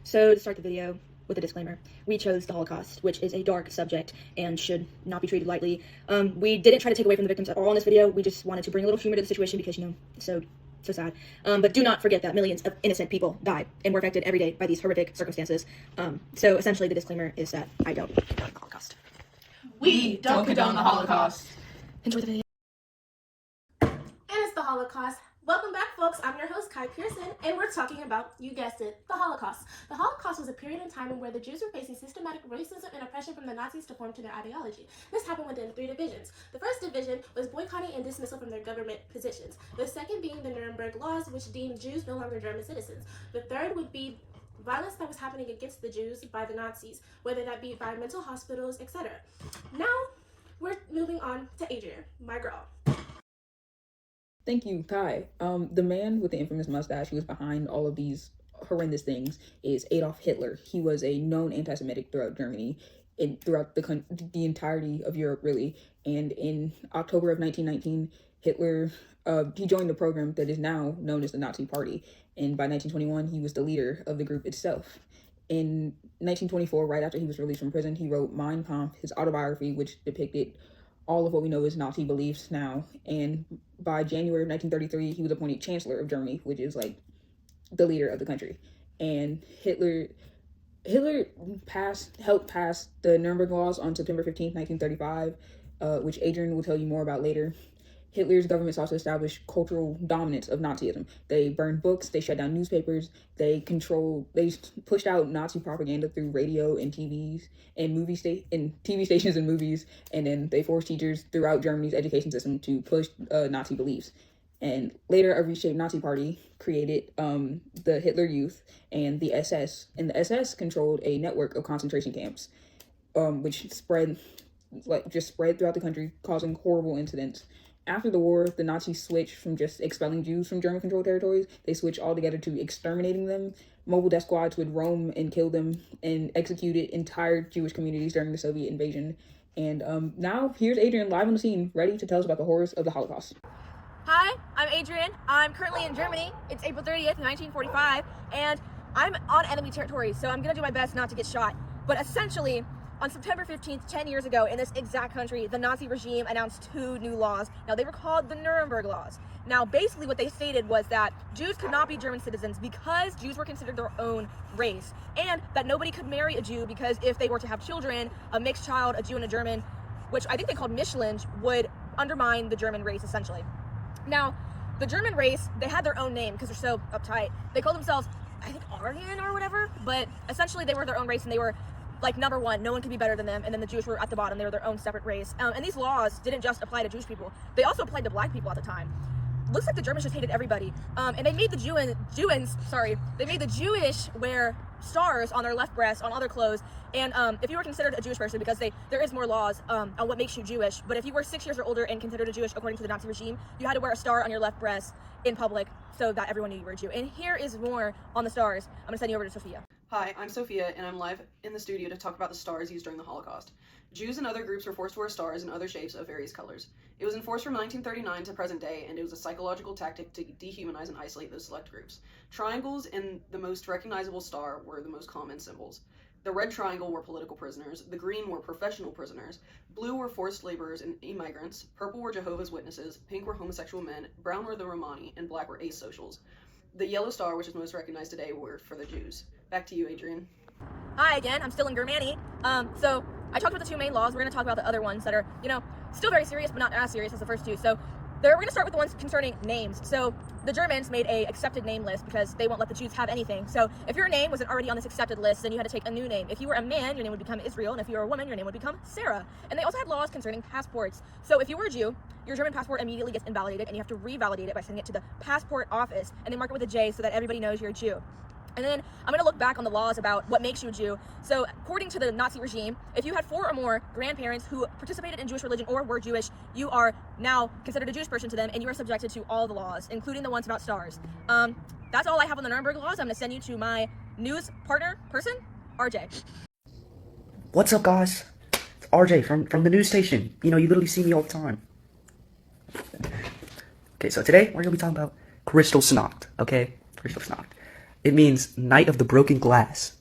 So to start the video with a disclaimer, we chose the Holocaust, which is a dark subject and should not be treated lightly. We didn't try to take away from the victims at all in this video. We just wanted to bring a little humor to the situation because, it's so sad. But do not forget that millions of innocent people died and were affected every day by these horrific circumstances. So essentially the disclaimer is that I don't condone the Holocaust. We don't condone the Holocaust. Enjoy the video. And it's the Holocaust. Welcome back, folks. I'm your host, Kai Pearson, and we're talking about, you guessed it, the Holocaust. The Holocaust was a period in time where the Jews were facing systematic racism and oppression from the Nazis to form to their ideology. This happened within 3 divisions. The first division was boycotting and dismissal from their government positions. The second being the Nuremberg laws, which deemed Jews no longer German citizens. The third would be violence that was happening against the Jews by the Nazis, whether that be by mental hospitals, etc. Now, we're moving on to Adrian, my girl. Thank you, Kai. The man with the infamous mustache who was behind all of these horrendous things is Adolf Hitler. He was a known anti-Semitic throughout Germany and throughout the entirety of Europe, really. And in October of 1919, Hitler, he joined the program that is now known as the Nazi Party. And by 1921, he was the leader of the group itself. In 1924, right after he was released from prison, he wrote Mein Kampf, his autobiography, which depicted all of what we know as Nazi beliefs now. And by January of 1933, he was appointed Chancellor of Germany, which is like the leader of the country. And Hitler helped pass the Nuremberg laws on September 15th, 1935, which Adrian will tell you more about later. Hitler's government also established cultural dominance of Nazism. They burned books, they shut down newspapers, they pushed out Nazi propaganda through radio and TVs and TV stations and movies, and then they forced teachers throughout Germany's education system to push Nazi beliefs. And later, a reshaped Nazi party created the Hitler Youth and the SS, and the SS controlled a network of concentration camps, which spread throughout the country, causing horrible incidents. After the war, the Nazis switched from just expelling Jews from German-controlled territories. They switched altogether to exterminating them. Mobile death squads would roam and kill them and executed entire Jewish communities during the Soviet invasion. And now, here's Adrian live on the scene, ready to tell us about the horrors of the Holocaust. Hi, I'm Adrian. I'm currently in Germany. It's April 30th, 1945, and I'm on enemy territory, so I'm gonna do my best not to get shot. But essentially, on September 15th, 10 years ago, in this exact country, the Nazi regime announced 2 new laws. Now, they were called the Nuremberg laws. Now, basically what they stated was that Jews could not be German citizens because Jews were considered their own race, and that nobody could marry a Jew because if they were to have children, a mixed child, a Jew and a German, which I think they called Mischling, would undermine the German race, essentially. Now, the German race, they had their own name because they're so uptight. They called themselves, I think, Aryan or whatever, but essentially they were their own race and they were like number one, no one could be better than them, and then the Jews were at the bottom. They were their own separate race. And these laws didn't just apply to Jewish people. They also applied to black people at the time. Looks like the Germans just hated everybody. And they made the Jewish wear stars on their left breast, on all their clothes. And if you were considered a Jewish person, because there is more laws on what makes you Jewish, but if you were 6 years or older and considered a Jewish according to the Nazi regime, you had to wear a star on your left breast in public so that everyone knew you were a Jew. And here is more on the stars. I'm gonna send you over to Sophia. Hi, I'm Sophia, and I'm live in the studio to talk about the stars used during the Holocaust. Jews and other groups were forced to wear stars in other shapes of various colors. It was enforced from 1939 to present day, and it was a psychological tactic to dehumanize and isolate those select groups. Triangles and the most recognizable star were the most common symbols. The red triangle were political prisoners, the green were professional prisoners, blue were forced laborers and immigrants, purple were Jehovah's Witnesses, pink were homosexual men, brown were the Romani, and black were asocials. The yellow star, which is most recognized today, were for the Jews. Back to you, Adrian. Hi again, I'm still in Germany. So I talked about the 2 main laws. We're gonna talk about the other ones that are, still very serious, but not as serious as the first 2. So we're gonna start with the ones concerning names. So the Germans made a accepted name list because they won't let the Jews have anything. So if your name wasn't already on this accepted list, then you had to take a new name. If you were a man, your name would become Israel, and if you were a woman, your name would become Sarah. And they also had laws concerning passports. So if you were a Jew, your German passport immediately gets invalidated, and you have to revalidate it by sending it to the passport office, and they mark it with a J so that everybody knows you're a Jew. And then I'm going to look back on the laws about what makes you a Jew. So according to the Nazi regime, if you had 4 or more grandparents who participated in Jewish religion or were Jewish, you are now considered a Jewish person to them, and you are subjected to all the laws, including the ones about stars. That's all I have on the Nuremberg laws. I'm going to send you to my news person, RJ. What's up, guys? It's RJ from the news station. You literally see me all the time. Okay, so today we're going to be talking about Kristallnacht, okay? Kristallnacht. It means Night of the Broken Glass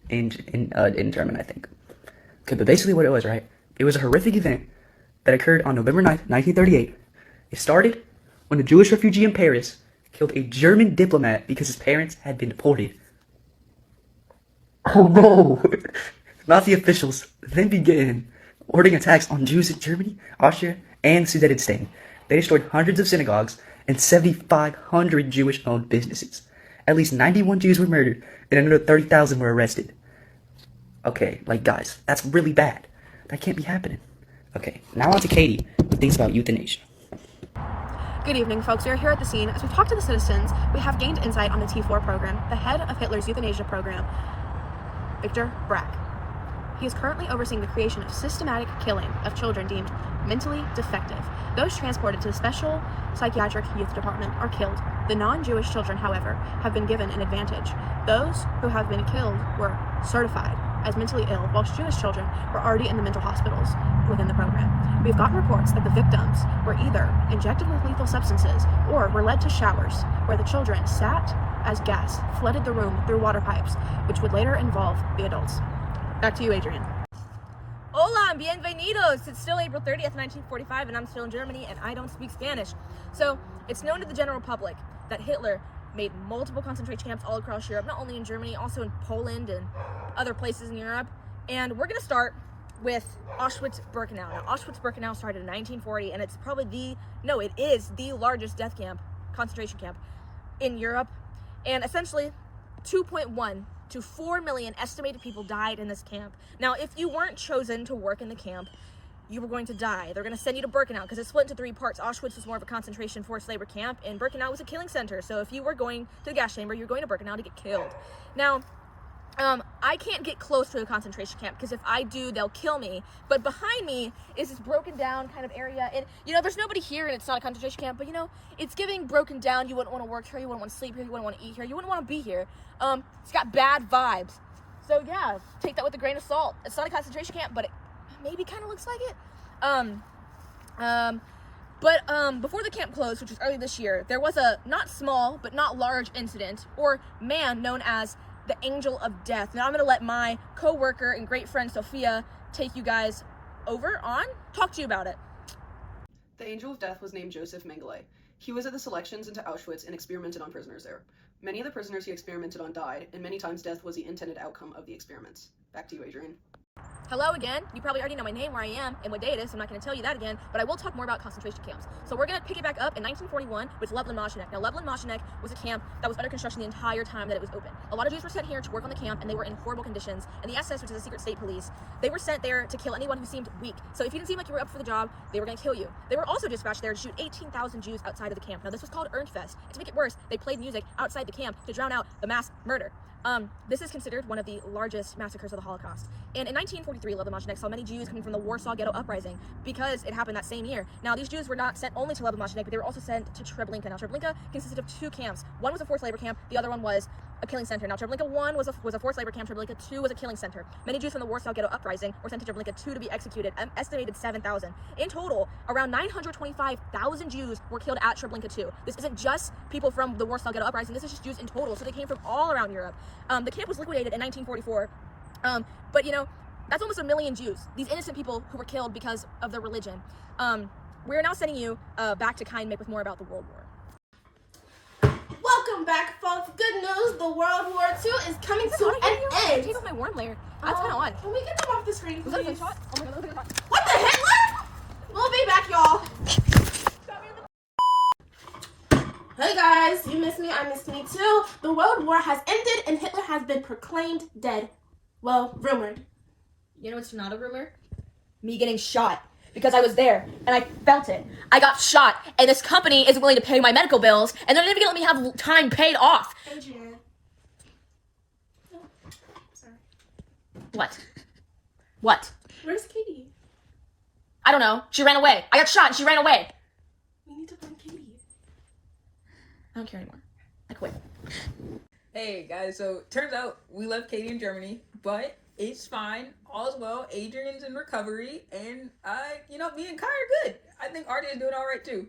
in German, I think. Okay, but basically what it was, right? It was a horrific event that occurred on November 9th, 1938. It started when a Jewish refugee in Paris killed a German diplomat because his parents had been deported. Oh no! Nazi officials then began ordering attacks on Jews in Germany, Austria, and Sudetenland. They destroyed hundreds of synagogues and 7,500 Jewish-owned businesses. At least 91 Jews were murdered, and another 30,000 were arrested. Okay, like guys, that's really bad. That can't be happening. Okay, now on to Katie, who thinks about euthanasia. Good evening, folks. We are here at the scene. As we've talked to the citizens, we have gained insight on the T4 program, the head of Hitler's euthanasia program, Victor Brack. He is currently overseeing the creation of systematic killing of children deemed mentally defective. Those transported to the special psychiatric youth department are killed. The non-Jewish children, however, have been given an advantage. Those who have been killed were certified as mentally ill, whilst Jewish children were already in the mental hospitals within the program. We've gotten reports that the victims were either injected with lethal substances or were led to showers where the children sat as gas flooded the room through water pipes, which would later involve the adults. Back to you, Adrian. Hola, bienvenidos! It's still April 30th, 1945, and I'm still in Germany, and I don't speak Spanish. So, it's known to the general public that Hitler made multiple concentration camps all across Europe, not only in Germany, also in Poland and other places in Europe. And we're going to start with Auschwitz-Birkenau. Now, Auschwitz-Birkenau started in 1940, and it's probably it is the largest death camp, concentration camp in Europe. And essentially, 2.1 to 4 million estimated people died in this camp. Now, if you weren't chosen to work in the camp, you were going to die. They're going to send you to Birkenau because it's split into 3 parts. Auschwitz was more of a concentration forced labor camp, and Birkenau was a killing center. So if you were going to the gas chamber, you're going to Birkenau to get killed. Now, I can't get close to a concentration camp because if I do, they'll kill me. But behind me is this broken down kind of area. And, there's nobody here and it's not a concentration camp, but, it's giving broken down. You wouldn't want to work here. You wouldn't want to sleep here. You wouldn't want to eat here. You wouldn't want to be here. It's got bad vibes. So, yeah, take that with a grain of salt. It's not a concentration camp, but it maybe kind of looks like it. Before the camp closed, which was early this year, there was a not small, but not large incident, or man known as the Angel of Death. Now I'm going to let my co-worker and great friend Sophia take you guys talk to you about it. The Angel of Death was named Joseph Mengele. He was at the selections into Auschwitz and experimented on prisoners there. Many of the prisoners he experimented on died, and many times death was the intended outcome of the experiments. Back to you, Adrian. Hello again. You probably already know my name, where I am, and what day it is. So I'm not going to tell you that again, but I will talk more about concentration camps. So we're going to pick it back up in 1941 with Lublin-Moschenech. Now, Lublin-Moschenech was a camp that was under construction the entire time that it was open. A lot of Jews were sent here to work on the camp, and they were in horrible conditions. And the SS, which is the secret state police, they were sent there to kill anyone who seemed weak. So if you didn't seem like you were up for the job, they were going to kill you. They were also dispatched there to shoot 18,000 Jews outside of the camp. Now, this was called Ernstfest. And to make it worse, they played music outside the camp to drown out the mass murder. This is considered one of the largest massacres of the Holocaust. And in 1943, Lublin-Moschenech saw many Jews coming from the Warsaw Ghetto Uprising because it happened that same year. Now, these Jews were not sent only to Lublin-Moschenech, but they were also sent to Treblinka. Now, Treblinka consisted of 2 camps. One was a forced labor camp, the other one was a killing center. Now, Treblinka 1 was a forced labor camp, Treblinka 2 was a killing center. Many Jews from the Warsaw Ghetto Uprising were sent to Treblinka 2 to be executed, an estimated 7,000. In total, around 925,000 Jews were killed at Treblinka 2. This isn't just people from the Warsaw Ghetto Uprising, this is just Jews in total, so they came from all around Europe. The camp was liquidated in 1944, but that's almost 1 million Jews, these innocent people who were killed because of their religion. We're now sending you back to Kind Mick with more about the World War. Welcome back, folks. Good news, the World War II is coming to an end. Take off my warm layer. That's kind of odd. Can we get them off the screen, Was that a please? shot? Oh my god, look at that. What the Hitler? We'll be back, y'all. Hey guys, you missed me, I missed me too. The World War has ended and Hitler has been proclaimed dead. Well, rumored. You know what's not a rumor? Me getting shot. Because I was there, and I felt it. I got shot, and this company isn't willing to pay my medical bills, and they're not even gonna let me have time paid off. Adrian. Oh, sorry. What? What? Where's Katie? I don't know. She ran away. I got shot, and she ran away. We need to find Katie. I don't care anymore. I quit. Hey guys, so turns out we left Katie in Germany, but it's fine. All's well. Adrian's in recovery, and me and Kai are good. I think Artie is doing all right too.